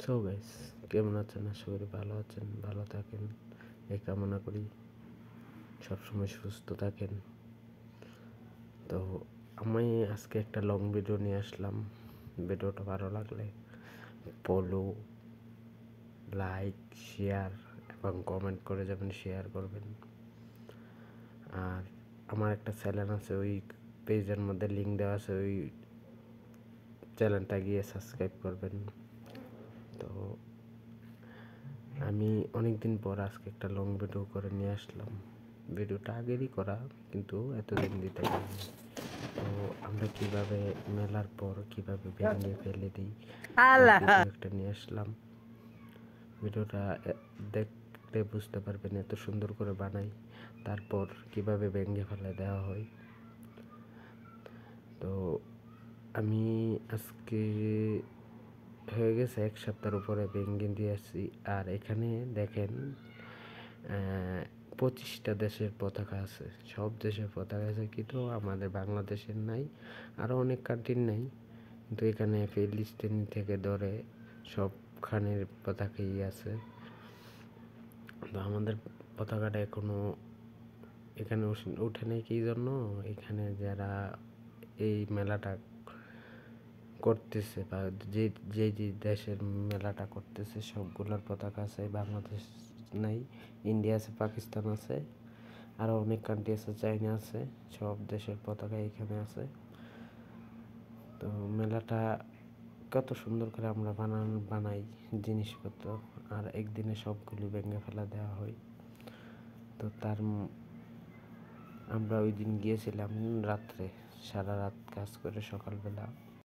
So guys, কেমন আছেন? আশা করি ভালো আছেন, ভালো থাকেন এই কামনা করি, সবসময় সুস্থ থাকেন। তো আমি আজকে একটা লং ভিডিও নিয়ে আসলাম। ভিডিওটা ভালো লাগলে ফলো, লাইক, শেয়ার এবং কমেন্ট করে যাবেন, শেয়ার করবেন। আর আমার একটা চ্যানেল আছে, ওই পেজের মধ্যে লিঙ্ক দেওয়া আছে, ওই চ্যানেলটা গিয়ে সাবস্ক্রাইব করবেন। তো আমি অনেক দিন পর আজকে একটা লং ভিডিও করে নিয়ে আসলাম। ভিডিওটা আগেরই করা, কিন্তু এতদিন দিতে পারিনি। তো আমরা কিভাবে মেলার পর কিভাবে ভেঙে ফেলে দিই, ভিডিও একটা নিয়ে আসলাম। ভিডিওটা দেখলে বুঝতে পারবেন এত সুন্দর করে বানাই, তারপর কিভাবে ভেঙে ফেলে দেওয়া হয়। তো আমি আজকে হয়ে গেছে 1 সপ্তাহের উপরে ভেঙে দিয়ে আসছি। আর এখানে দেখেন 25টা দেশের পতাকা আছে, সব দেশের পতাকা আছে, কিন্তু আমাদের বাংলাদেশের নাই, আরও অনেক কান্ট্রির নাই। কিন্তু এখানে ফিলিস্তিন থেকে ধরে সবখানের পতাকাই আছে। তো আমাদের পতাকাটা এখনও এখানে উঠে নেই কী জন্য? এখানে যারা এই মেলাটা করতেছে বা যে যে যে দেশের মেলাটা করতেছে সবগুলোর পতাকা আছে, বাংলাদেশ নাই। ইন্ডিয়া আছে, পাকিস্তান আছে, আরও অনেক কান্ট্রি আছে, চায়না আছে, সব দেশের পতাকা এখানে আছে। তো মেলাটা কত সুন্দর করে আমরা বানাই জিনিসপত্র, আর একদিনে সবগুলি ভেঙে ফেলা দেওয়া হয়। তো আমরা ওই দিন গিয়েছিলাম রাত্রে, সারা রাত কাজ করে সকালবেলা